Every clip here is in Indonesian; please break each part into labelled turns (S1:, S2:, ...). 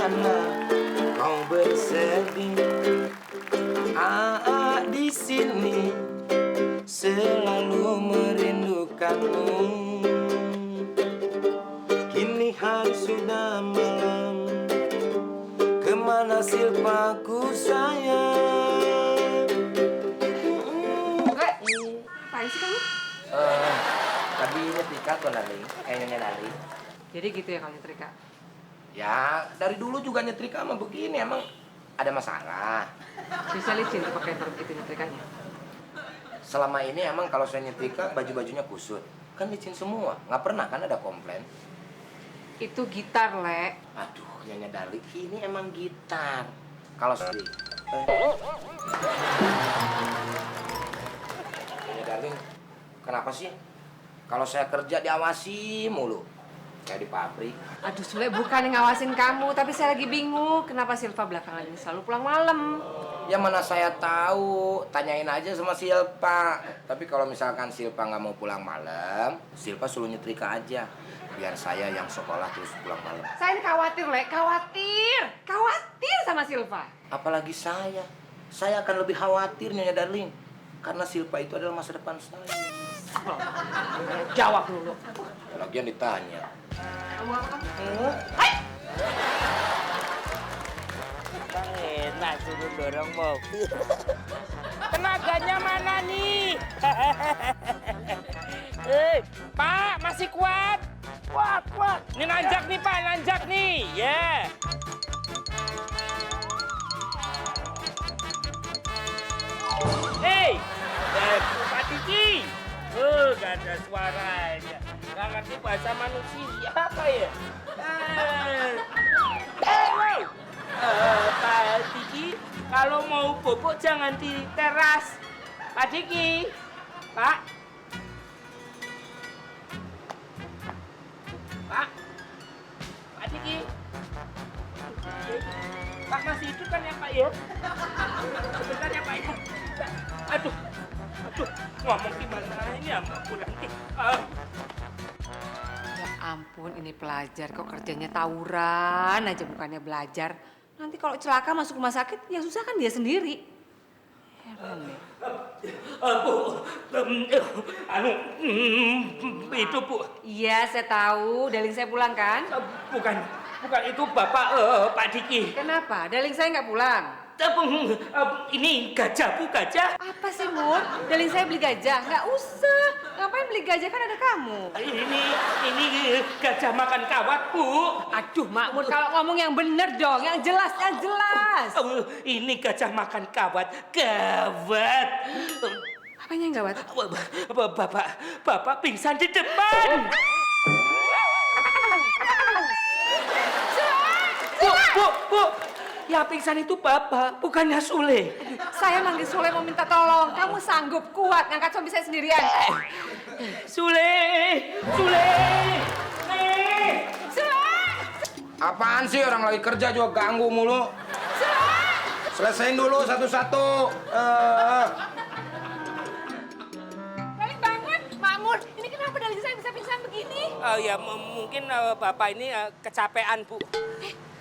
S1: mana kau bersedih. Di sini selalu merindukanmu. Kini hari sudah malam, kemana silpaku sayang?
S2: Ngapain sih kamu?
S1: Tadi nyetrika tuh Darling, nyanyi Darling.
S2: Jadi gitu ya kalau nyetrika?
S1: Ya, dari dulu juga nyetrika emang begini, emang ada masalah.
S2: Bisa licin tuh pakai taruh gitu nyetrikanya?
S1: Selama ini emang kalau saya nyetrika baju-bajunya kusut. Kan licin semua, nggak pernah kan ada komplain.
S2: Itu gitar, Le.
S1: Aduh, Nyonya Darling, ini emang gitar. Kalau sedih. Nyonya Darling, kenapa sih? Kalau saya kerja diawasi mulu. Kayak di pabrik.
S2: Aduh, Sule bukan yang ngawasin kamu, tapi saya lagi bingung. Kenapa Silva belakangan ini selalu pulang malam?
S1: Ya mana saya tahu, tanyain aja sama Silva. Tapi kalau misalkan Silva nggak mau pulang malam, Silva suruh nyetrika aja. Biar saya yang sekolah terus pulang malam.
S2: Saya ini khawatir, Le. Khawatir sama Silva.
S1: Apalagi saya akan lebih khawatir Nyonya Darling. Karena Silva itu adalah masa depan saya.
S2: Jawab dulu.
S1: Lagian ditanya.
S2: Kamu apa?
S3: Hai! Enak suruh dorong mobil. Tenaganya mana nih? Pak, masih kuat? Kuat. Ini nanjak nih, Pak, nanjak nih. Ya. Hei, Pak Diki. Gak ada suaranya. Gak ngerti bahasa manusia apa ya? Pak Diki, kalau mau bobok jangan di teras. Pak Diki, Pak. Pak Diki. Pak masih hidup kan ya Pak ya? Sebentar ya Pak ya. Aduh, ngomong gimana ini ya Mbak Buranti?
S2: Ya ampun, ini pelajar kok kerjanya tawuran aja bukannya belajar. Nanti kalau celaka masuk rumah sakit, ya susah kan dia sendiri. Heran deh.
S3: Bu, itu Bu.
S2: Iya, saya tahu. Darling saya pulang kan?
S3: Bukan itu Bapak Pak Diki.
S2: Kenapa? Darling saya nggak pulang.
S3: Ini gajah Bu, gajah.
S2: Apa sih, Mur? Darling saya beli gajah. Nggak usah. Ngapain beli gajah, kan ada kamu.
S3: Ini gajah makan kawat Bu.
S2: Aduh, Makmur, kalau ngomong yang bener dong, yang jelas.
S3: Ini gajah makan kawat, gawat.
S2: Apanya yang gawat?
S3: Bapak pingsan di depan. Bu, yang pingsan itu Bapak, bukannya Sule.
S2: Saya manggil Sule mau minta tolong. Kamu sanggup, kuat, ngangkat suami saya sendirian.
S3: Sule.
S1: Apaan sih orang lagi kerja juga ganggu mulu? Selesain dulu satu-satu.
S2: Darling bangun, Makmur. Ini kenapa Darling saya bisa pingsan begini?
S3: Ya mungkin Bapak ini kecapean Bu.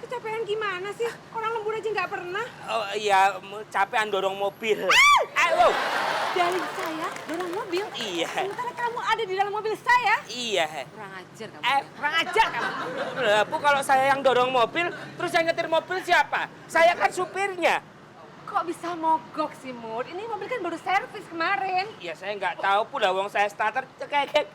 S2: Kecapean gimana sih? Orang lembur aja nggak pernah.
S3: Oh iya, capean dorong mobil. Halo.
S2: Darling saya dorong mobil?
S3: Iya.
S2: Sementara kamu ada di dalam mobil saya?
S3: Iya.
S2: Kurang ajar kamu. Kurang ajar kamu.
S3: Lah, Bu, kalau saya yang dorong mobil, terus yang nyetir mobil siapa? Saya kan supirnya.
S2: Kok bisa mogok sih, Mur? Ini mobil kan baru servis kemarin.
S3: Ya saya nggak tahu, Bu, wong saya starter cekek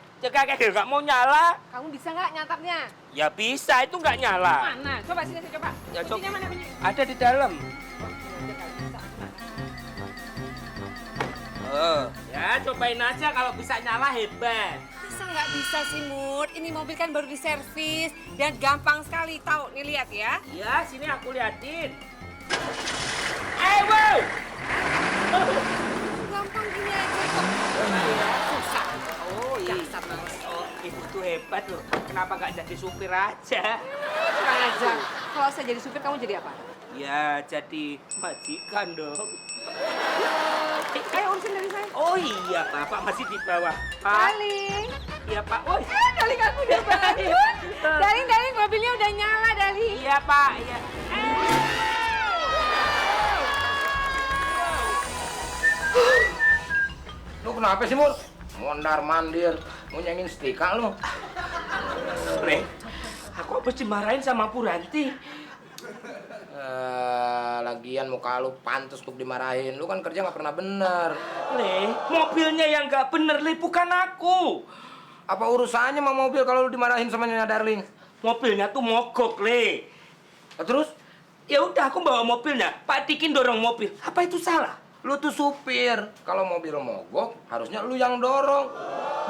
S3: nggak mau nyala.
S2: Kamu bisa nggak nyantarnya?
S3: Ya bisa, itu nggak nyala.
S2: Mana? Coba sini saya coba.
S3: Ya,
S2: Kuncinya mana bunyi?
S3: Ada di dalam. Ya cobain aja, kalau bisa nyala hebat.
S2: Masa nggak bisa sih, Mur? Ini mobil kan baru diservis dan gampang sekali. Tahu, nih lihat ya.
S3: Ya, sini aku liatin. Wow!
S2: Gampang gini aja kok. Susah.
S3: Oh iya. Ibu tuh hebat loh. Kenapa nggak jadi supir aja?
S2: Kurang ajar. Kalau saya jadi supir, kamu jadi apa?
S3: Ya, jadi majikan dong.
S2: Ayo urusin dari saya.
S3: Oh iya, Bapak masih di bawah. Pak.
S2: Darling.
S3: Iya, Pak. Woi.
S2: Darling aku udah bangun. Darling, mobilnya udah nyala, Darling.
S3: Iya, Pak. Iya.
S1: Lu kenapa sih, Mur? Mondar mandir, mau nyengin setrika lu.
S3: Le, aku habis dimarahin sama Bu Ranti.
S1: Lagian muka lu pantas untuk dimarahin. Lu kan kerja nggak pernah bener.
S3: Le, mobilnya yang nggak bener, Le, bukan aku.
S1: Apa urusannya sama mobil kalau lu dimarahin sama Nyonya Darling?
S3: Mobilnya tuh mogok, Le.
S1: Terus?
S3: Ya udah, aku bawa mobilnya. Pak Tikin dorong mobil. Apa itu salah?
S1: Lu tuh supir. Kalau mobil mogok, harusnya lu yang dorong.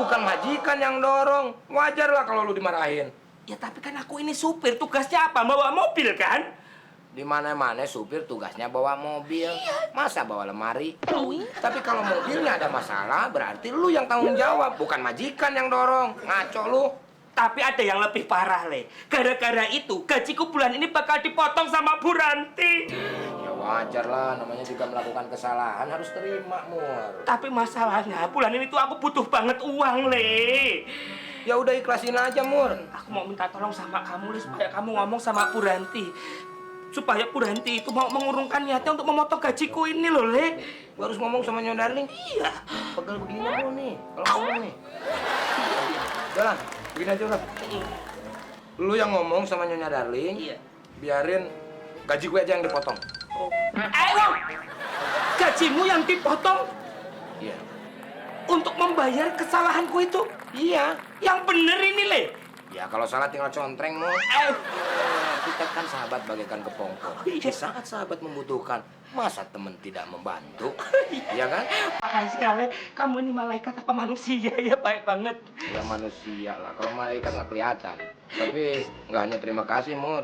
S1: Bukan majikan yang dorong. Wajar lah kalau lu dimarahin.
S3: Ya tapi kan aku ini supir, tugasnya apa? Bawa mobil kan?
S1: Di mana-mana supir tugasnya bawa mobil. Masa bawa lemari? Tapi kalau mobilnya ada masalah, berarti lu yang tanggung jawab, bukan majikan yang dorong. Ngaco lu.
S3: Tapi ada yang lebih parah, Le. Gara-gara itu, gajiku bulan ini bakal dipotong sama Bu Ranti.
S1: Ya wajar lah, namanya juga melakukan kesalahan harus terima, Mur.
S3: Tapi masalahnya, bulan ini tuh aku butuh banget uang, Le.
S1: Ya udah ikhlasin aja, Mur.
S3: Aku mau minta tolong sama kamu, Le, supaya kamu ngomong sama Bu Ranti. Supaya Bu Ranti itu mau mengurungkan niatnya untuk memotong gajiku ini loh, Le.
S1: Gua harus ngomong sama Nyonya Darling.
S3: Iya.
S1: Pegel begini lu nih, kalau ngomong nih. Udah lah, begini aja lah. Lu yang ngomong sama Nyonya Darling,
S3: Iya.
S1: biarin gaji gue aja yang dipotong.
S3: Ayo! Gajimu yang dipotong
S1: Iya.
S3: untuk membayar kesalahanku itu.
S1: Iya.
S3: Yang bener ini, Le.
S1: Ya kalau salah tinggal contreng, Mur.
S3: Ayo.
S1: Kita kan sahabat bagaikan kepompong. Di saat sahabat membutuhkan, masa temen tidak membantu? Iya kan?
S3: Makasih ya, Le. Kamu ini malaikat apa manusia ya, baik banget.
S1: Ya manusia lah. Kalau malaikat nggak kelihatan. Tapi nggak hanya terima kasih, Mur.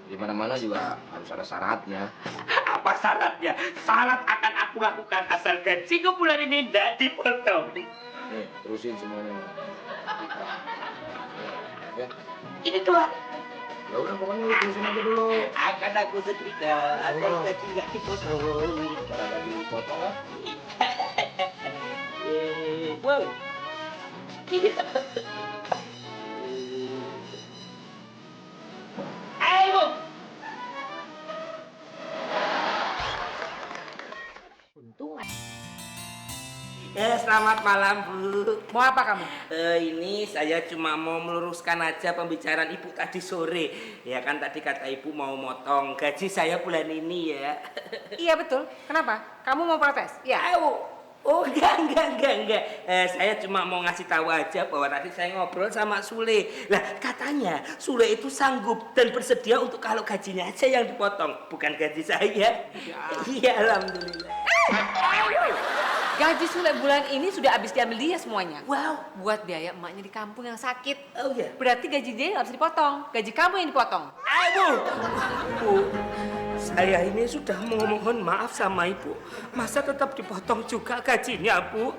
S1: Di mana-mana juga harus ada syaratnya.
S3: Apa syaratnya? Syarat akan aku lakukan asal gajiku bulan ini tidak dipotong.
S1: Nih, terusin semuanya. Ya.
S3: Ini Tuhan.
S1: Ya udah pokoknya lu terusin aja dulu.
S3: Akan aku setrika, akan gaji nggak dipotong.
S1: Cara gaji dipotong kan?
S3: Wow. Ayo. Selamat malam, Bu.
S2: Mau apa kamu?
S3: Ini saya cuma mau meluruskan aja pembicaraan Ibu tadi sore. Ya kan tadi kata Ibu mau motong gaji saya bulan ini ya.
S2: Iya betul. Kenapa? Kamu mau protes? Ya.
S3: Ayo. Oh enggak. Saya cuma mau ngasih tahu aja bahwa tadi saya ngobrol sama Sule. Lah katanya Sule itu sanggup dan bersedia untuk kalau gajinya aja yang dipotong, bukan gaji saya. Iya, alhamdulillah.
S2: Gaji Sule bulan ini sudah habis diambil dia semuanya.
S3: Wow.
S2: Buat biaya emaknya di kampung yang sakit.
S3: Oh ya.
S2: Berarti gaji dia nggak bisa dipotong. Gaji kamu yang dipotong.
S3: Ayo, Bu. Saya ini sudah mohon maaf sama Ibu. Masa tetap dipotong juga gajinya, Bu?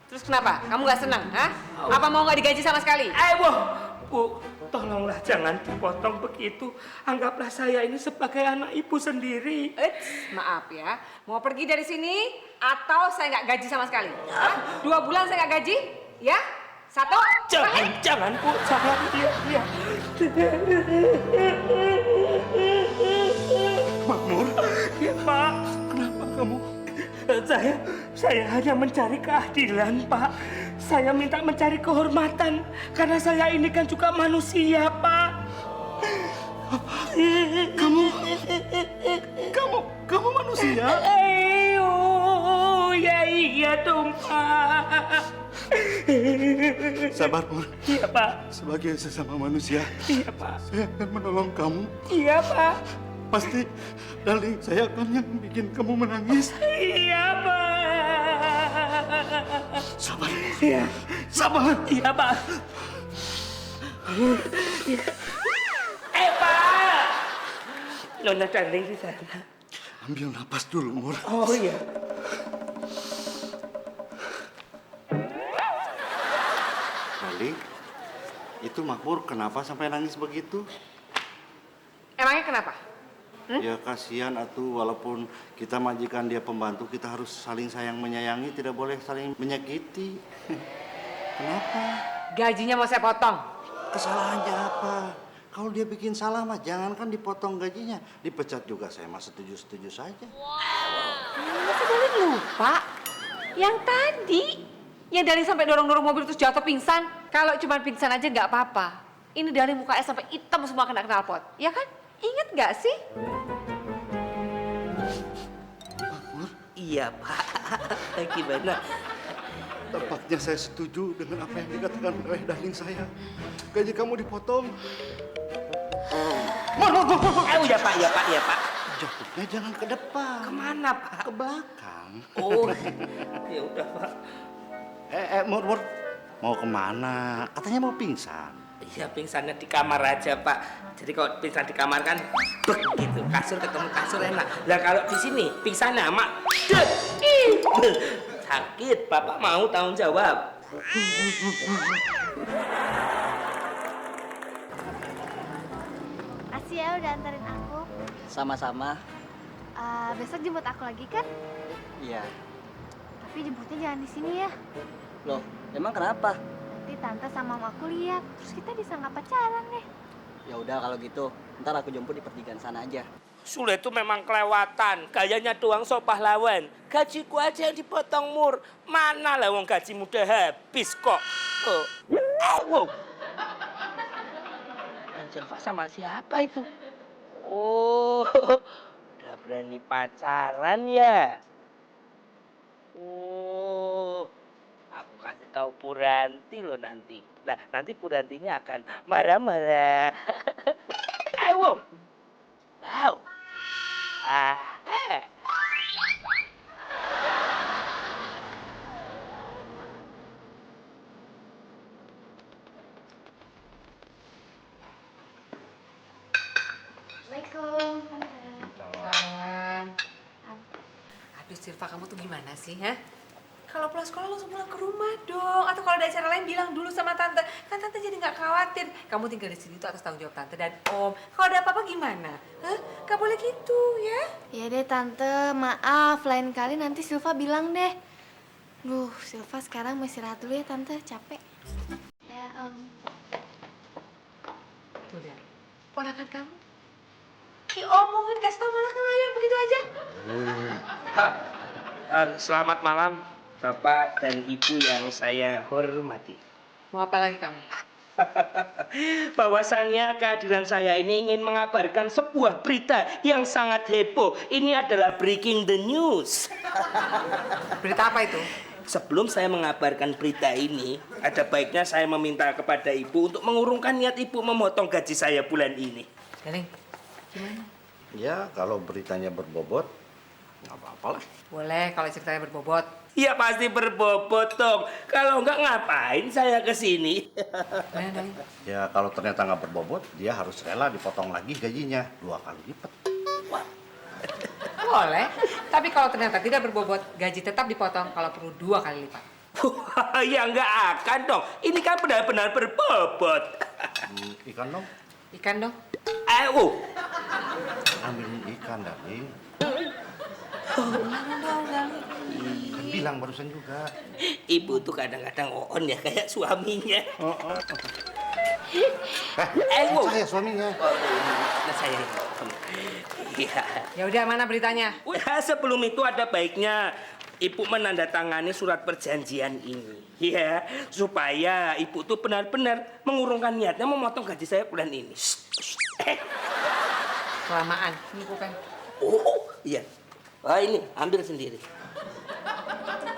S2: Terus kenapa? Kamu nggak senang? Hah? Apa mau nggak digaji sama sekali?
S3: Ayo, Bu. Tolonglah jangan dipotong begitu. Anggaplah saya ini sebagai anak Ibu sendiri.
S2: Maaf ya. Mau pergi dari sini atau saya nggak gaji sama sekali? Hah? 2 bulan saya nggak gaji? Ya? 1?
S3: Jangan, Bu. Jangan. Iya.
S4: Makmur,
S3: Ya, Pak.
S4: kenapa kamu?
S3: Saya hanya mencari keadilan, Pak. Saya minta mencari kehormatan karena saya ini kan juga manusia, Pak.
S4: Kamu manusia?
S3: Ayo, ya iya dong, Pak.
S4: Sabar, Mur.
S3: Iya, Pak.
S4: Sebagai sesama manusia,
S3: Iya, Pak.
S4: saya akan menolong kamu.
S3: Iya, Pak.
S4: Pasti, darling, saya akan yang bikin kamu menangis.
S3: Iya, Pak.
S4: Sabar,
S3: Iya.
S4: sabar.
S3: Iya, Pak. Pak. Nona Darling di sana.
S4: Ambil napas dulu, Mur.
S3: Oh iya.
S4: Darling, itu Makmur kenapa sampai nangis begitu?
S2: Emangnya kenapa?
S4: Ya kasihan atuh, walaupun kita majikan dia pembantu, kita harus saling sayang menyayangi, tidak boleh saling menyakiti. Kenapa?
S2: Gajinya mau saya potong.
S4: Kesalahannya apa? Kalau dia bikin salah mah jangankan dipotong gajinya, dipecat juga saya mah setuju-setuju saja.
S2: Masa Darling lupa? Yang tadi. Yang Darling sampai dorong-dorong mobil terus jatuh pingsan. Kalau cuma pingsan aja nggak apa-apa. Ini Darling mukanya sampai hitam semua kena knalpot. Ya kan? Ingat nggak sih?
S3: Iya, Pak. Gimana?
S4: Tampaknya saya setuju dengan apa yang dikatakan oleh darling saya. Gaji kamu dipotong.
S3: Ya, Pak, ya, Pak, ya, Pak.
S4: Jatuhnya jangan ke depan.
S3: Kemana, Pak?
S4: Ke belakang.
S3: Oh, ya udah, Pak.
S4: Mur. Mau kemana? Katanya mau pingsan.
S3: Iya, pingsannya di kamar aja, Pak. Jadi kalau pingsan di kamar kan bek gitu, kasur ketemu kasur enak. Lah kalau di sini pingsannya mak sakit, Bapak mau tanggung jawab.
S5: Makasih ya udah antarin aku.
S6: Sama-sama.
S5: Besok jemput aku lagi kan?
S6: Iya.
S5: Tapi jemputnya jangan di sini ya.
S6: Loh, emang kenapa?
S5: Nanti tante sama om aku lihat, terus kita bisa nggak pacaran deh.
S6: Ya udah kalau gitu, ntar aku jemput di pertigaan sana aja.
S3: Sule itu memang kelewatan, gayanya doang so pahlawan. Gajiku aja yang dipotong Mur. Mana lah wong gajimu udah habis kok. Oh. Wow. Anjelva sama siapa itu? Oh, udah berani pacaran ya? Oh, aku kasih tahu Puranti loh nanti. Nah, nanti Purantinya akan marah-marah. Ayo. Wow.
S5: Assalamualaikum, tante.
S2: Aduh Silva, kamu tuh gimana sih, ha? Kalau pulang sekolah langsung pulang ke rumah dong. Atau kalau ada acara lain bilang dulu sama tante. Kan tante jadi nggak khawatir. Kamu tinggal di sini tuh atas tanggung jawab tante dan om. Kalau ada apa-apa gimana? Hah? Gak boleh gitu ya?
S5: Ya deh tante, maaf. Lain kali nanti Silva bilang deh. Silva sekarang mau istirahat dulu ya tante, capek. Ya om.
S2: Tuh lihat, ponakan kamu. Diomongin, kasih tau malah ngelayang begitu aja.
S3: Selamat malam, Bapak dan Ibu yang saya hormati.
S2: Mau apa lagi kamu?
S3: Bahwasannya kehadiran saya ini ingin mengabarkan sebuah berita yang sangat heboh. Ini adalah breaking the news.
S2: Berita apa itu?
S3: Sebelum saya mengabarkan berita ini, ada baiknya saya meminta kepada Ibu untuk mengurungkan niat Ibu memotong gaji saya bulan ini.
S2: Darling, gimana?
S4: Ya, kalau beritanya berbobot, nggak apa-apa lah.
S2: Boleh kalau ceritanya berbobot.
S3: Ya pasti berbobot dong. Kalau enggak ngapain saya ke sini?
S2: Mana Darling?
S4: Ya, kalau ternyata nggak berbobot, dia harus rela dipotong lagi gajinya 2 kali lipat.
S2: Boleh, tapi kalau ternyata tidak berbobot, gaji tetap dipotong kalau perlu 2 kali lipat.
S3: Ya enggak akan dong. Ini kan benar-benar berbobot.
S4: Ikan dong?
S2: Ikan dong.
S3: Ayo.
S4: Ambilin ikan, darling. Kan bilang barusan juga.
S3: Ibu tuh kadang-kadang on ya kayak suaminya. Ayo.
S4: Saya suaminya.
S3: Nah, saya. Iya.
S2: Ya udah, mana beritanya?
S3: Ya, sebelum itu ada baiknya Ibu menandatangani surat perjanjian ini. Ya, supaya Ibu tuh benar-benar mengurungkan niatnya memotong gaji saya bulan ini.
S2: Kelamaan, ini bukan.
S3: Oh, iya. Wah, ini ambil sendiri.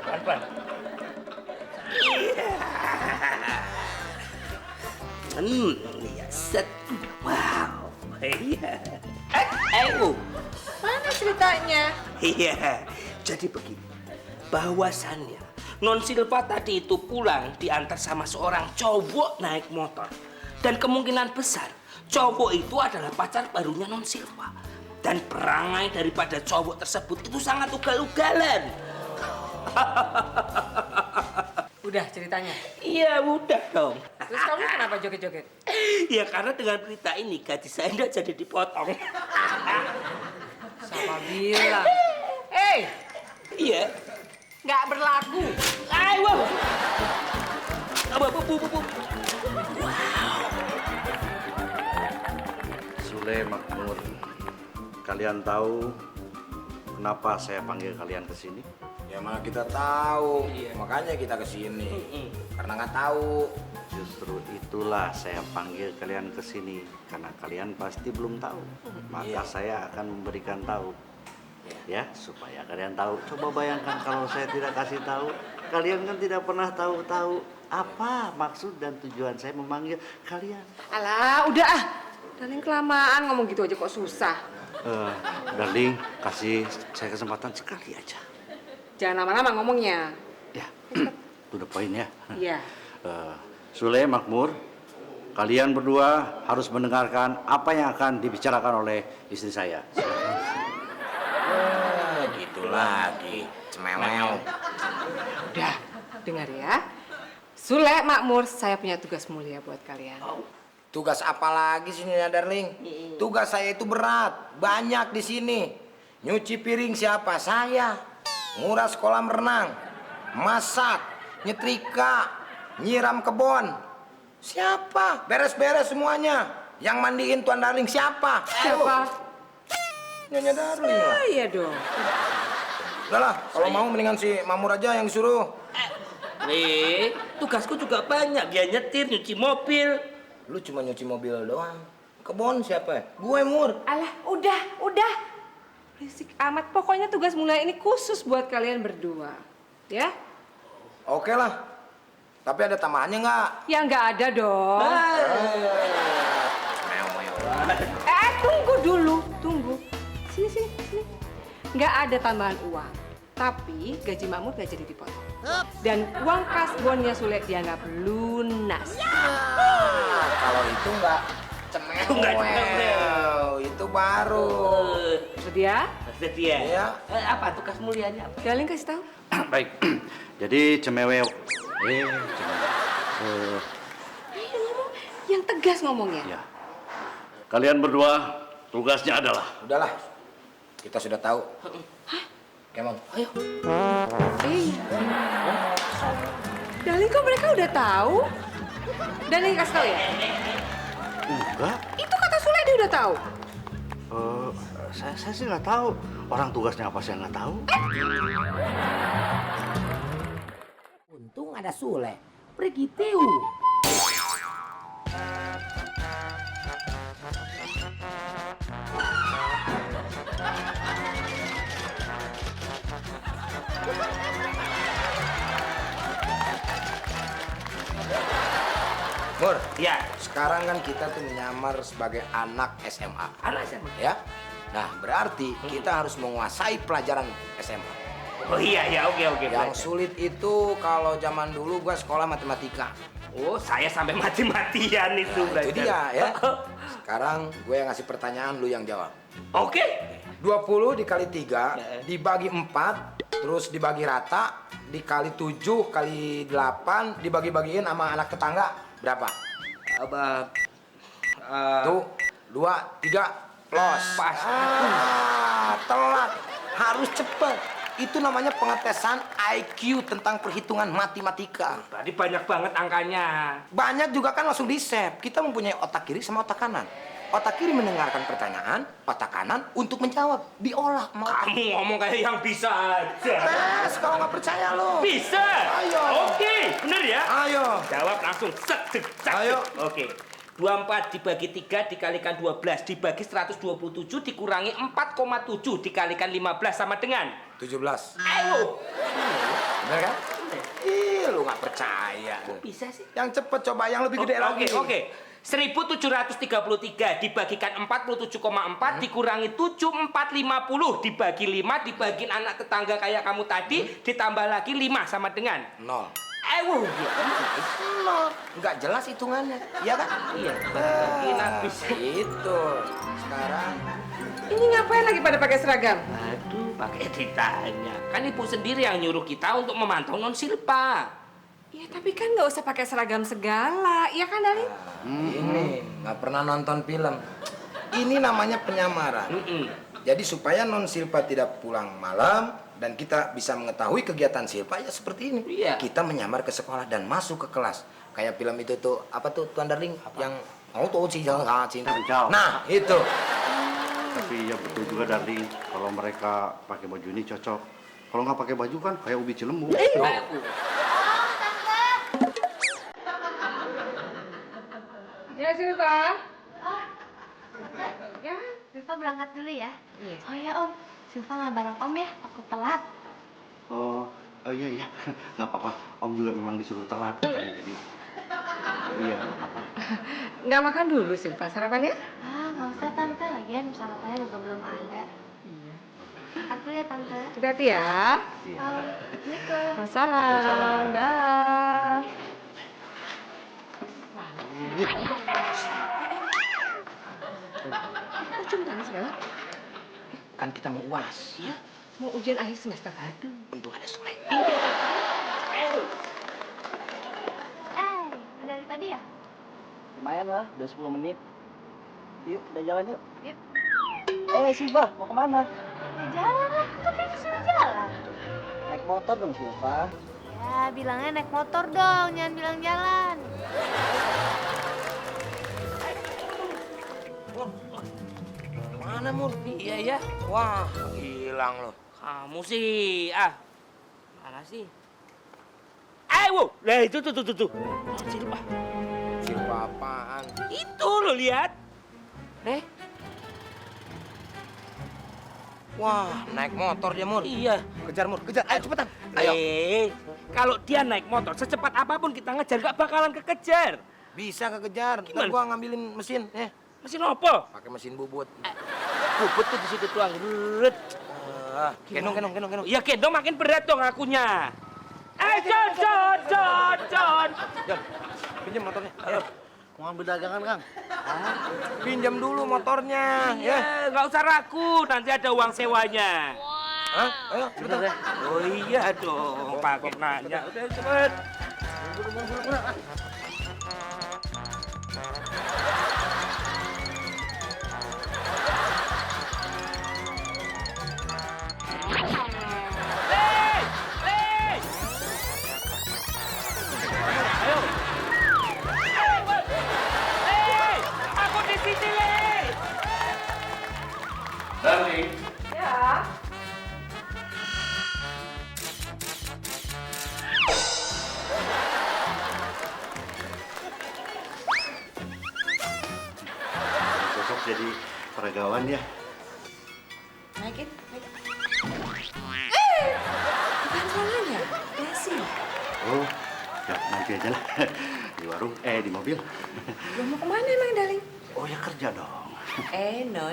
S3: Pelan-pelan. Iya, set. Wow. Iya. Ayo.
S2: Mana ceritanya?
S3: Iya. Jadi begini. Bahwasannya Non Silva tadi itu pulang diantar sama seorang cowok naik motor. Dan kemungkinan besar cowok itu adalah pacar barunya Non Silva. Dan perangai daripada cowok tersebut itu sangat ugal-ugalan.
S2: Udah ceritanya.
S3: Iya, udah dong.
S2: Terus kamu kenapa joget-joget?
S3: Ya karena dengan berita ini gaji saya nggak jadi dipotong.
S2: Siapa bilang?
S3: Iya.
S2: Nggak berlaku.
S3: Ayo. Bu.
S4: Sule makmur. Kalian tahu kenapa saya panggil kalian ke sini?
S1: Ya mana kita tahu, makanya kita kesini. Karena nggak tahu.
S4: Justru itulah saya panggil kalian ke sini karena kalian pasti belum tahu. Maka saya akan memberikan tahu. Ya, supaya kalian tahu. Coba bayangkan kalau saya tidak kasih tahu, kalian kan tidak pernah tahu apa maksud dan tujuan saya memanggil kalian.
S2: Alah, udah ah. Darling kelamaan ngomong gitu aja kok susah.
S4: Darling, kasih saya kesempatan sekali aja.
S2: Jangan lama-lama ngomongnya.
S4: Ya, to the point ya.
S2: Iya.
S4: Sule, Makmur, kalian berdua harus mendengarkan apa yang akan dibicarakan oleh istri saya.
S1: Gitu lagi, cemewel.
S2: Udah, dengar ya. Sule, Makmur, saya punya tugas mulia buat kalian.
S1: Tugas apa lagi sih Nyonya Darling? Tugas saya itu berat, banyak di sini. Nyuci piring siapa? Saya. Nguras kolam renang, masak, nyetrika, nyiram kebon. Siapa? Beres-beres semuanya. Yang mandiin Tuan Darling siapa?
S2: Siapa?
S1: Nyonya Darling lah.
S2: Iya dong.
S1: Udah lah, kalau mau mendingan si Mamur aja yang disuruh.
S3: Tugasku juga banyak. Dia nyetir, nyuci mobil.
S1: Lu cuma nyuci mobil doang. Kebon siapa? Gue, Mur.
S2: Alah, udah. Berisik amat. Pokoknya tugas mulia ini khusus buat kalian berdua. Ya?
S1: Oke lah. Tapi ada tambahannya nggak?
S2: Ya nggak ada dong. Tunggu dulu. Tunggu. Sini. Nggak ada tambahan uang. Tapi gaji Makmur nggak jadi dipotong. Dan uang kasbonnya Sule dianggap lunas.
S1: Kalau itu nggak cemewel. Itu baru.
S2: Sedia?
S3: Sedia.
S1: Iya.
S3: Apa tugas mulianya?
S2: Darling kasih tahu.
S4: Baik, jadi cemewew.
S2: Ayo ngomong. Yang tegas ngomongnya.
S4: Ya. Kalian berdua tugasnya adalah
S1: Udahlah. Kita sudah tahu. Kemon, ayo.
S2: Darling kok mereka udah tahu? Darling kasih tahu ya?
S4: enggak.
S2: Itu kata Sule dia udah tahu.
S4: Saya sih nggak tahu. Orang tugasnya apa saya nggak tahu.
S3: Untung ada Sule. Pergi tiu.
S1: Mur,
S3: Ya,
S1: sekarang kan kita tuh menyamar sebagai anak SMA.
S3: anak SMA.
S1: Ya? Nah, berarti kita harus menguasai pelajaran SMA.
S3: Oh iya, oke.
S1: Yang sulit itu kalau zaman dulu gua sekolah matematika.
S3: Oh, saya sampai mati-matian itu
S1: Itu
S3: belajar.
S1: dia ya. Sekarang gue yang ngasih pertanyaan, lu yang jawab.
S3: Oke.
S1: 20 dikali 3 dibagi 4 terus dibagi rata dikali 7 kali 8 dibagi-bagiin sama anak tetangga berapa? Tuh 2, 3 plus.
S3: Pas.
S1: Telat. Harus cepet. Itu namanya pengetesan IQ tentang perhitungan matematika.
S3: Tadi banyak banget angkanya.
S1: Banyak juga kan langsung di-save. Kita mempunyai otak kiri sama otak kanan. Otak kiri mendengarkan pertanyaan, otak kanan untuk menjawab. Diolah.
S3: Kamu ngomong kayak yang bisa aja.
S1: Tes, kalau nggak percaya lo.
S3: Bisa.
S1: Ayo.
S3: Oke, bener ya?
S1: Ayo.
S3: Jawab langsung. Cek.
S1: Ayo.
S3: Oke. 24 dibagi 3 dikalikan 12 dibagi 127 dikurangi 4,7 dikalikan 15 sama dengan
S1: 17.
S3: ayo.
S1: Bener kan? Ih, lu nggak percaya.
S3: Bisa sih.
S1: Yang cepet coba, yang lebih gede lagi.
S3: Oke. 1733 dibagikan 47,4 dikurangi 7450 dibagi 5 dibagiin anak tetangga kayak kamu tadi ditambah lagi 5 sama dengan
S1: 0.
S3: ayo.
S1: 0. Nggak jelas hitungannya. Iya kan?
S3: Iya, bagiin habis.
S1: Itu. Sekarang
S2: Ini ngapain lagi pada pakai seragam?
S3: Aduh, pakai ditanya. Kan ibu sendiri yang nyuruh kita untuk memantau non Silpa.
S2: Ya tapi kan nggak usah pakai seragam segala, iya kan Darling?
S1: ini nggak pernah nonton film. Ini namanya penyamaran. Jadi supaya non Silpa tidak pulang malam dan kita bisa mengetahui kegiatan Silpa ya seperti ini.
S3: Iya.
S1: Kita menyamar ke sekolah dan masuk ke kelas. Kayak film itu tuh apa tuh Tuan Darling yang mau tuh si cinta.
S4: Cincau.
S1: Nah itu.
S4: Tapi ya betul juga Darling, kalau mereka pakai baju ini cocok. Kalau nggak pakai baju kan kayak ubi cilembu.
S2: Ya, Silva.
S5: Ya, Silva berangkat dulu ya.
S2: Iya.
S5: Oh ya Om, Silva nggak bareng Om ya, aku telat.
S4: Oh, oh iya iya, nggak apa-apa. Om juga memang disuruh telat, makanya jadi. Iya, nggak apa-apa.
S2: Nggak makan dulu, Silva. Sarapan ya?
S5: Ah, nggak usah Tante, lagian sarapannya juga belum ada.
S2: Iya.
S5: Aku ya Tante.
S2: Hati-hati ya.
S4: Iya.
S5: Assalamualaikum.
S2: Salam. Dah. Kok cium tangan segala?
S1: Kan kita mau UAS.
S2: Iya. Mau ujian akhir semester. Aduh.
S1: Untung ada Soleh.
S5: Udah dari tadi ya?
S6: Lumayan lah, udah 10 menit. Yuk, udah jalan yuk.
S5: Yuk.
S6: Silva, mau kemana?
S5: Ya jalan lah, kan kita suruh jalan.
S6: Naik motor dong, Silva.
S5: Ya, bilangnya naik motor dong, jangan bilang jalan.
S1: Mana Mur?
S3: Iya ya.
S1: Wah, hilang loh.
S3: Kamu sih, mana sih? Wow, nah itu tuh. Silva.
S1: Silva apaan?
S3: Itu lo lihat.
S1: Wah, naik motor dia Mur.
S3: Iya.
S1: Kejar Mur, kejar. Ayo cepetan. Ayo.
S3: Kalau dia naik motor, secepat apapun kita ngejar, gak bakalan kekejar.
S1: Bisa kekejar. Ntar
S3: Gimana?
S1: gua ngambilin mesin, ya.
S3: Mesin apa?
S1: Pakai mesin bubut.
S3: Bubut tuh di situ tuang. Rut.
S1: Gendong.
S3: Iya gendong makin berat dong akunya. John.
S1: Jon, pinjam motornya. Ayo.
S6: Mau ambil dagangan, Kang?
S1: Pinjam dulu motornya, ya.
S3: Ya, nggak usah ragu, nanti ada uang sewanya.
S1: Hah? Ayo, cepetan.
S3: Oh iya dong, pakai nanya. Udah cepet. Aku di sini, Le.
S4: Darling.
S2: Ya.
S4: Cocok jadi peragawan ya.
S2: Naikin. Bukan salahnya. Desi.
S4: Oh, ya nanti aja lah. Di warung, di mobil.
S2: Lo mau kemana emang, Darling?
S4: Oh ya kerja dong.
S2: No.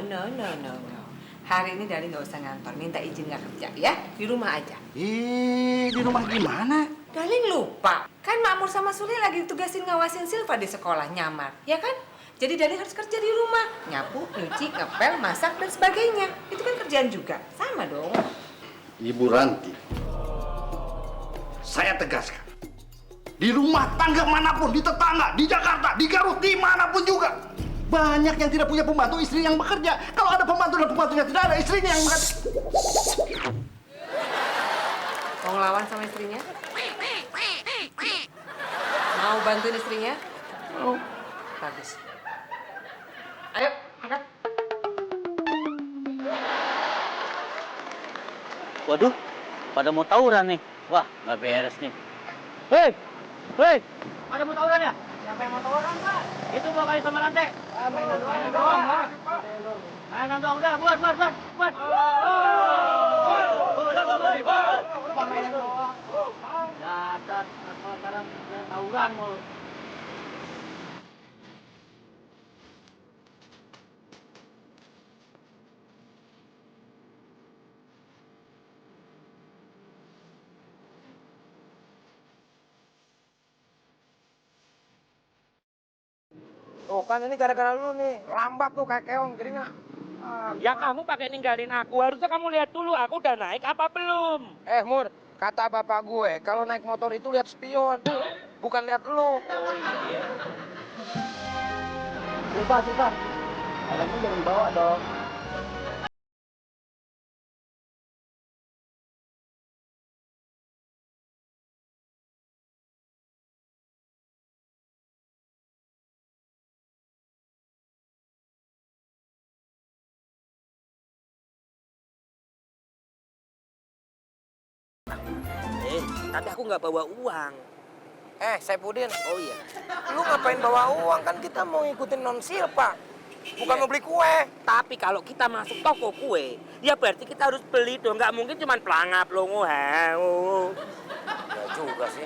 S2: Hari ini Darling nggak usah ngantor. Minta izin nggak kerja, ya? Di rumah aja.
S4: Di rumah gimana?
S2: Darling lupa. Kan Makmur sama Sule lagi ditugasin ngawasin Silva di sekolah, nyamar. Ya kan? Jadi Darling harus kerja di rumah. Nyapu, nyuci, ngepel, masak, dan sebagainya. Itu kan kerjaan juga. Sama dong.
S4: Ibu Ranti, saya tegaskan. Di rumah tangga manapun, di tetangga, di Jakarta, di Garut, dimanapun juga. Banyak yang tidak punya pembantu, istri yang bekerja. Kalau ada pembantu dan pembantunya tidak ada, istrinya yang bekerja.
S2: Mau ngelawan sama istrinya? Mau bantuin istrinya? Mau. Bagus. Ayo, angkat.
S6: Waduh, pada mau tawuran nih. Wah, nggak beres nih. Hei, pada mau tawuran ya? Siapa yang mau tawuran, Pak? Itu Pak Kayu sama Rantai. Mainan doang, udah, buat. Mainan doang. Dadat, sekarang tawuran mulu.
S1: Tuh kan ini gara-gara lu nih. Lambat tuh kayak keong. Jadi nggak.
S3: Ya kamu pakai ninggalin aku, harusnya kamu lihat dulu aku udah naik apa belum.
S1: Mur, kata bapak gue, kalau naik motor itu lihat spion. Bukan lihat lu.
S6: Silva. Helmnya jangan bawa dong.
S3: Tapi aku nggak bawa uang.
S1: Saipudin,
S3: Oh iya.
S1: lu ngapain bawa uang? Kan kita mau ngikutin non Silpa, bukan mau beli kue.
S3: Tapi kalau kita masuk toko kue, ya berarti kita harus beli dong. Nggak mungkin cuma pelangap longo.
S1: Ya juga sih.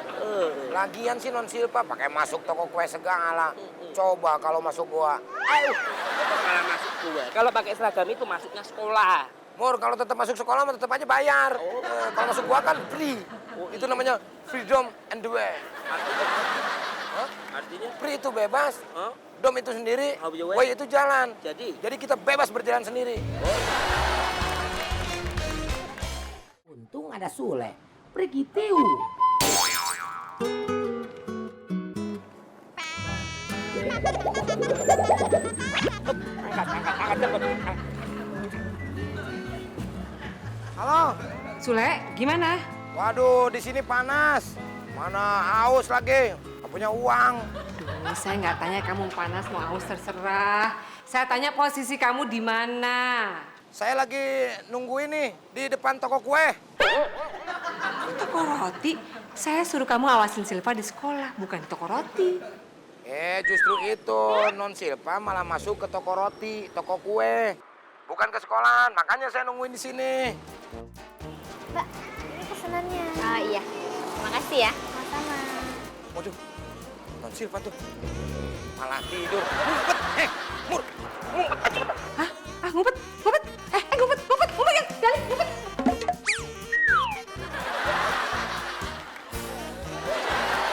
S1: Lagian sih non Silpa pakai masuk toko kue segala. Coba kalau masuk gua.
S3: Ayo, tetap malah masuk kue. Kalau pakai seragam itu masuknya sekolah.
S1: Mur, kalau tetap masuk sekolah mah tetap aja bayar. Kalau masuk gua kan free. Itu namanya freedom and the way.
S3: Artinya?
S1: Free itu bebas.
S3: Hah?
S1: Dom itu sendiri,
S3: How you way?
S1: way itu jalan.
S3: Jadi
S1: kita bebas berjalan sendiri.
S3: untung ada Sule. Pergi tiu. Angkat cepet.
S1: Halo.
S2: Sule, gimana?
S1: Waduh, di sini panas. Mana haus lagi. Gak punya uang.
S2: Duh, saya nggak tanya kamu panas mau haus terserah. Saya tanya posisi kamu di mana.
S1: Saya lagi nunggu ini di depan toko kue.
S2: Toko roti? Saya suruh kamu awasin Silva di sekolah, bukan toko roti.
S1: Justru itu non Silva malah masuk ke toko roti, toko kue. Bukan ke sekolahan, makanya saya nungguin di sini.
S5: Mbak, ini pesanannya.
S7: Oh iya, makasih ya.
S5: Sama-sama.
S1: Waduh, non Silva tuh malah tidur. Ngumpet, Mur, ngumpet aja cepetan.
S2: Hah? Ah, ngumpet, ngumpet. Ngumpet ya, Dali, ngumpet.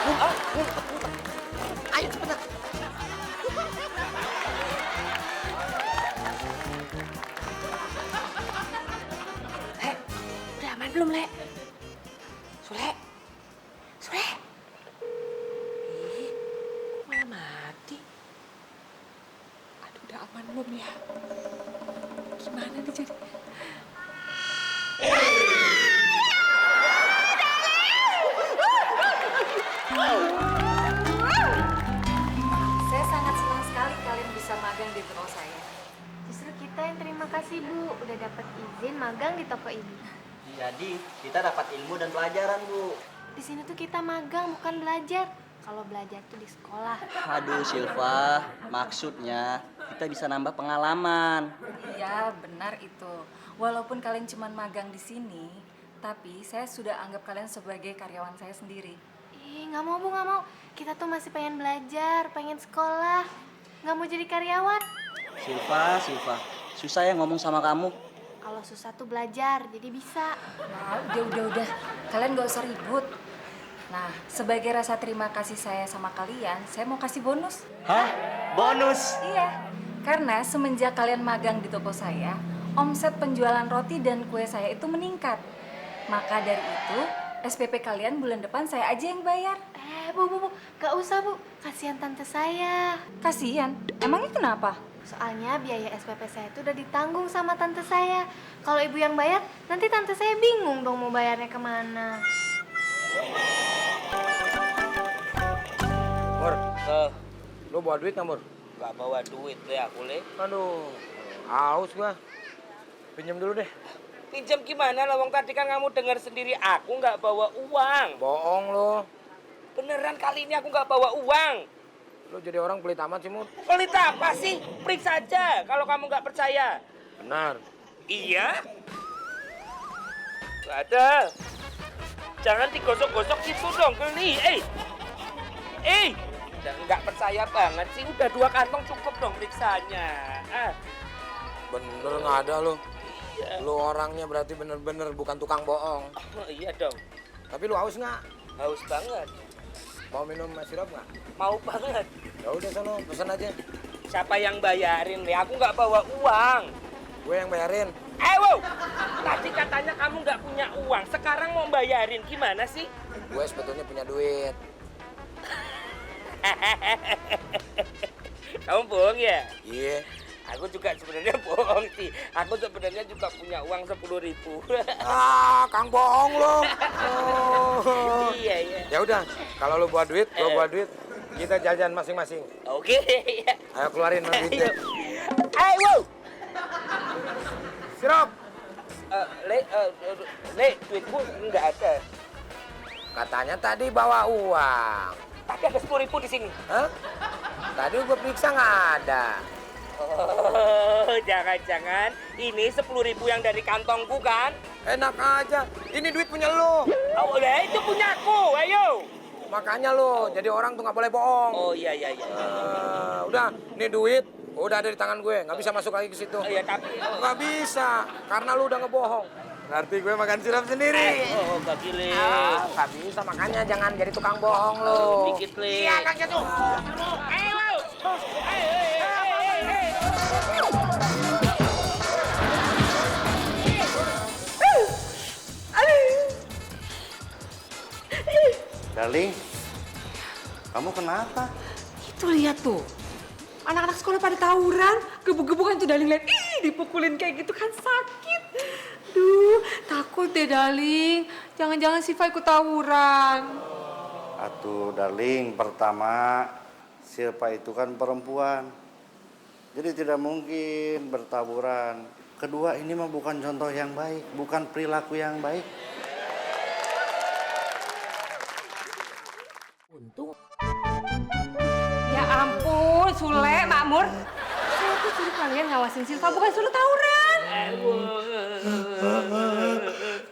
S1: Ngumpet. Ayo cepetan.
S2: Udah aman belum, Le? Sule? Ih, kok malah mati? Aduh, udah aman belum ya? Gimana nih jadi? Saya sangat senang sekali kalian bisa magang di toko saya.
S5: Justru kita yang terima kasih, Bu. Udah dapat izin magang di toko ini.
S6: Jadi kita dapat ilmu dan pelajaran, Bu.
S5: Di sini tuh kita magang, bukan belajar. Kalau belajar tuh di sekolah.
S6: Aduh Silva, maksudnya kita bisa nambah pengalaman.
S8: Iya, benar itu. Walaupun kalian cuma magang di sini, tapi saya sudah anggap kalian sebagai karyawan saya sendiri.
S5: Ih, nggak mau, Bu, nggak mau. Kita tuh masih pengen belajar, pengen sekolah. Nggak mau jadi karyawan.
S6: Silva, susah ya ngomong sama kamu.
S5: Kalau susah tuh belajar, jadi bisa.
S8: Nah, udah. Kalian gak usah ribut. Nah, sebagai rasa terima kasih saya sama kalian, saya mau kasih bonus.
S6: Hah? Bonus?
S8: Iya, karena semenjak kalian magang di toko saya, omset penjualan roti dan kue saya itu meningkat. Maka dari itu, SPP kalian bulan depan saya aja yang bayar.
S5: Bu, gak usah, Bu. Kasihan tante saya.
S8: Kasihan, emangnya kenapa?
S5: Soalnya biaya SPP saya itu udah ditanggung sama tante saya. Kalau ibu yang bayar, nanti tante saya bingung dong mau bayarnya kemana.
S1: Mur, lu bawa duit nggak, Mur?
S3: Nggak bawa duit deh aku, Le.
S1: Aduh, haus gua. Pinjam dulu deh.
S3: Pinjam gimana lah, wong tadi kan kamu dengar sendiri aku nggak bawa uang.
S1: Bohong lo.
S3: Beneran kali ini aku nggak bawa uang.
S1: Lu jadi orang pelit amat sih, Mur.
S3: Pelit apa sih? Periksa aja kalau kamu nggak percaya.
S1: Benar.
S3: Iya? Nggak ada. Jangan digosok-gosok gitu dong, geli. Udah nggak percaya banget sih. Udah 2 kantong cukup dong periksanya.
S1: Bener nggak ada lo.
S3: Iya.
S1: Lu orangnya berarti bener-bener bukan tukang bohong.
S3: Oh, iya dong.
S1: Tapi lu haus nggak?
S3: Haus banget.
S1: Mau minum es sirup nggak?
S3: Mau banget.
S1: Ya udah sono, pesan aja.
S3: Siapa yang bayarin, Le? Aku nggak bawa uang.
S1: Gue yang bayarin.
S3: Wow! Tadi katanya kamu nggak punya uang. Sekarang mau bayarin. Gimana sih?
S1: Gue sebetulnya punya duit.
S3: Kamu bohong ya?
S1: Iya.
S3: Aku juga sebenarnya bohong sih. Aku sebenarnya juga punya uang 10.000.
S1: Kang bohong lo. Oh.
S3: Iya.
S1: Ya udah, kalau lu bawa duit, gua bawa duit. Kita jajan masing-masing.
S3: Oke.
S1: Ayo keluarin duitnya.
S3: Ayo.
S1: Sirup.
S3: Le, duitku nggak ada.
S1: Katanya tadi bawa uang.
S3: Tapi ada 10.000 di sini.
S1: Hah? Tadi gue periksa nggak ada.
S3: Oh, jangan-jangan ini 10.000 yang dari kantongku kan?
S1: Enak aja. Ini duit punya lo.
S3: Oh, lah itu punyaku. Ayo.
S1: Makanya lo jadi orang tuh nggak boleh bohong.
S3: Oh iya.
S1: Udah, ini duit udah ada di tangan gue. Nggak bisa masuk lagi ke situ.
S3: Iya, tapi
S1: Nggak bisa, karena lu udah ngebohong. Nanti gue makan sirup sendiri.
S3: oh, Kak Gile.
S1: Nggak bisa, makanya jangan jadi tukang bohong lo.
S3: Dikit, Le.
S1: Iya, Kang Jatuh.
S3: Ayo.
S4: Darling, kamu kenapa?
S2: Itu lihat tuh. Anak-anak sekolah pada tawuran, gebuk-gebukan tuh Daling lihat. Ih, dipukulin kayak gitu kan sakit. Duh, takut deh Daling. Jangan-jangan Siva ikut tawuran.
S4: Atuh, darling, pertama Silva itu kan perempuan. Jadi tidak mungkin bertaburan. Kedua, ini mah bukan contoh yang baik, bukan perilaku yang baik.
S2: Ya ampun, Sule, Makmur. Saya tuh suruh kalian ngawasin Silva, bukan suruh tawuran.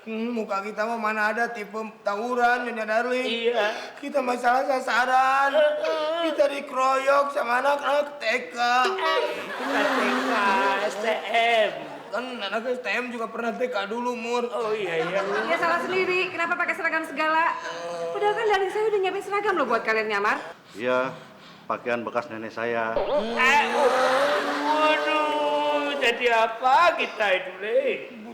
S1: Muka kita mah mana ada tipe tawuran, Nyonya Darling.
S3: Iya.
S1: Kita masalah sasaran. Kita dikeroyok sama anak-anak TK.
S3: TK, STM.
S1: Kan anak STM juga pernah TK dulu, Mur.
S3: Oh iya.
S2: Ya salah sendiri, kenapa pakai seragam segala? Padahal kan Daling saya udah nyiapin seragam loh buat kalian nyamar.
S4: Iya, pakaian bekas nenek saya.
S3: Waduh, jadi apa kita itu, Le?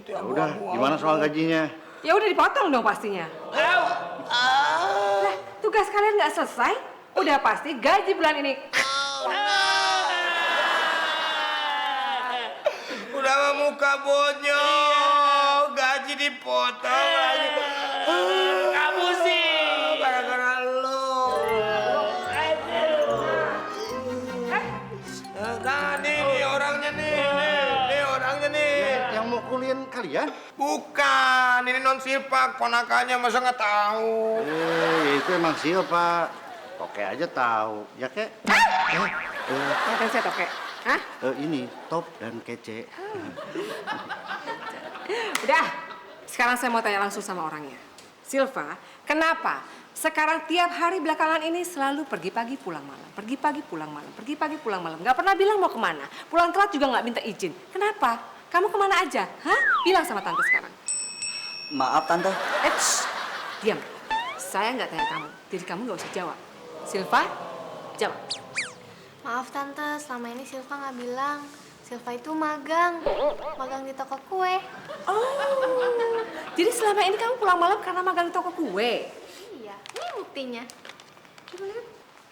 S4: Ya udah, gimana soal gajinya?
S2: Ya udah dipotong dong pastinya. Lah, tugas kalian nggak selesai? Udah pasti gaji bulan ini.
S1: Udah mah muka bonyok, gaji dipotong lagi.
S3: Kamu sih.
S1: Gara-gara lo. Nah, nih orangnya nih. Nih orangnya nih.
S4: Yang mau kuliah kalian?
S1: Bukan, ini non Silpa, ponakannya masa nggak tahu.
S4: Itu emang Silva. Oke aja tahu, ya kek?
S2: Yang saya toke. Hah?
S4: Ini top dan kece.
S2: Udah, sekarang saya mau tanya langsung sama orangnya. Silva, kenapa sekarang tiap hari belakangan ini selalu pergi pagi pulang malam, pergi pagi pulang malam, pergi pagi pulang malam, nggak pernah bilang mau kemana, pulang telat juga nggak minta izin. Kenapa? Kamu kemana aja? Hah? Bilang sama tante sekarang.
S6: Maaf tante.
S2: Diam. Saya nggak tanya kamu, jadi kamu nggak usah jawab. Silva, jawab.
S5: Maaf tante, selama ini Silva nggak bilang. Silva itu magang di toko kue.
S2: Oh, jadi selama ini kamu pulang malam karena magang di toko kue?
S5: Iya, ini buktinya.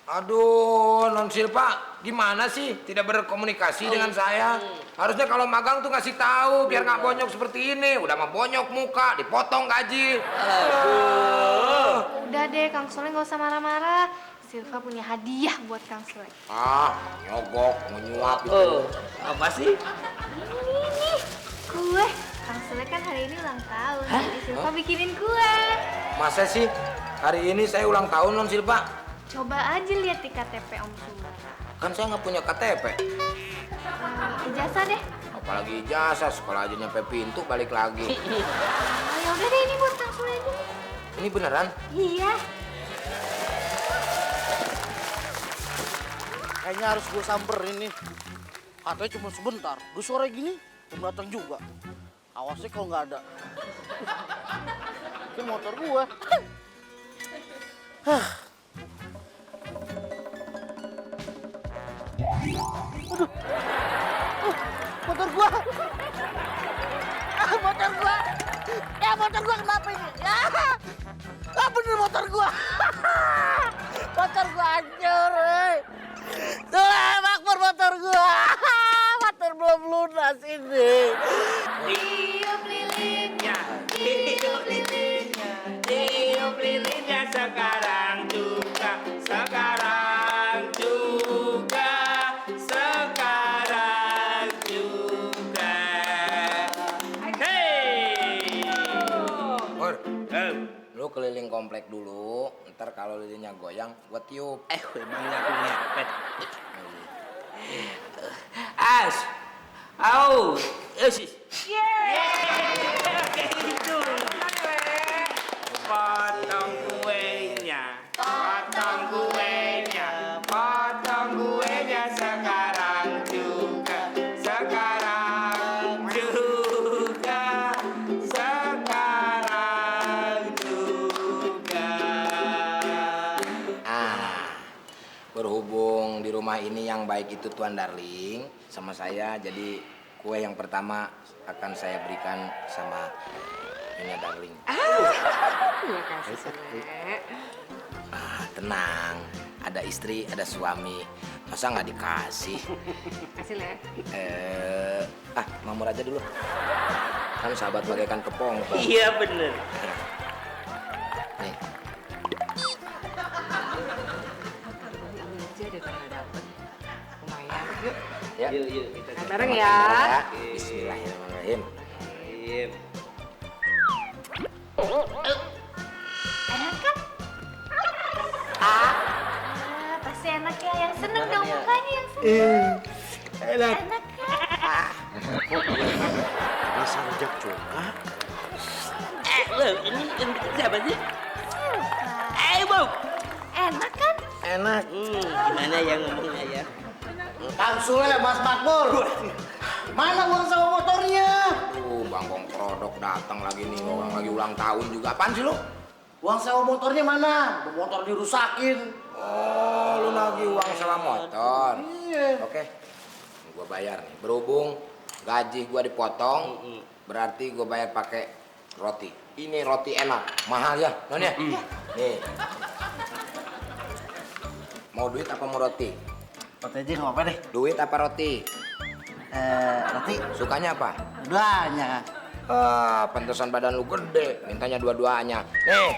S1: Aduh, non Silpa, gimana sih tidak berkomunikasi dengan saya? Harusnya kalau magang tuh ngasih tahu biar nggak bonyok seperti ini. Udah mah bonyok muka, dipotong gaji.
S5: Udah deh, Kang Sule nggak usah marah-marah. Silva punya hadiah buat Kang Sule.
S1: Ah, nyogok, menyuap itu.
S3: Apa sih?
S5: Ini kue. Kang Sule kan hari ini ulang tahun. Jadi Silva bikinin kue.
S1: Masa sih hari ini saya ulang tahun non Silpa?
S5: Coba aja lihat di KTP Om Sule.
S1: Kan saya nggak punya KTP.
S5: Ijazah deh.
S1: Apalagi ijazah, sekolah aja nyampe pintu balik lagi.
S5: Oh, ya udah deh, ini buat Kang Sule aja.
S1: Ini beneran?
S5: Iya.
S6: Kayaknya harus gue samperin nih. Katanya cuma sebentar. Gue sore gini, belum datang juga. Awasnya kalau nggak ada. Itu motor gue. Aduh. Motor gua. Motor gua. Ya motor gua kenapa ini? Ya. Bener motor gua. Motor gua hancur. Makmur motor gua. Motor belum lunas ini.
S3: Tiup lilinnya, tiup lilinnya, tiup lilinnya sekarang juga, sekarang juga, sekarang juga. Hey!
S1: Mur, lu keliling komplek dulu. Ntar kalau lilinnya goyang, gua tiup.
S3: Emangnya aku ngepet. As, au, sis. Kayak gitu. Potong kuenya, potong kuenya, potong kuenya sekarang juga, sekarang juga, sekarang juga.
S1: Berhubung di rumah ini yang baik itu Tuan Darling sama saya, jadi kue yang pertama akan saya berikan sama Nyonya Darling.
S2: Terima kasih, Sule.
S1: Tenang, ada istri, ada suami, masa nggak dikasih?
S2: Kasih, Le.
S1: Mamur aja dulu. Kan sahabat bagaikan kepompong.
S3: Iya bener.
S1: Nih,
S2: Ambil aja daripada nggak dapet. Lumayan. Yuk,
S1: ya.
S3: Yuk kita
S2: makan bareng ya.
S1: Bismillahirrahmanirrahim.
S5: Enak kan? Pasti enak ya. Yang seneng dong mukanya yang seneng.
S3: Enak.
S5: Enak kan?
S4: Rasa rujak juga.
S3: Ini siapa sih?
S5: Silva.
S3: Bu.
S5: Enak kan?
S1: Enak.
S3: Gimana yang ngomongnya ya?
S6: Kang Sule, Mas Makmur. Mana uang sama motornya?
S1: Bangkong produk datang lagi nih, orang lagi ulang tahun juga. Apaan sih lu?
S6: Uang sewa motornya mana? Motor dirusakin.
S1: Oh, lu lagi uang sewa motor.
S6: Iya.
S1: Oke, gua bayar nih. Berhubung gaji gua dipotong, berarti gua bayar pakai roti. Ini roti enak, mahal ya, Nonya? Nih. Mau duit apa mau roti?
S6: Roti aja nggak apa-apa deh.
S1: Duit apa roti?
S6: Roti
S1: Sukanya apa?
S6: duanya.
S1: Pantesan badan lu gede, mintanya dua-duanya. Nih.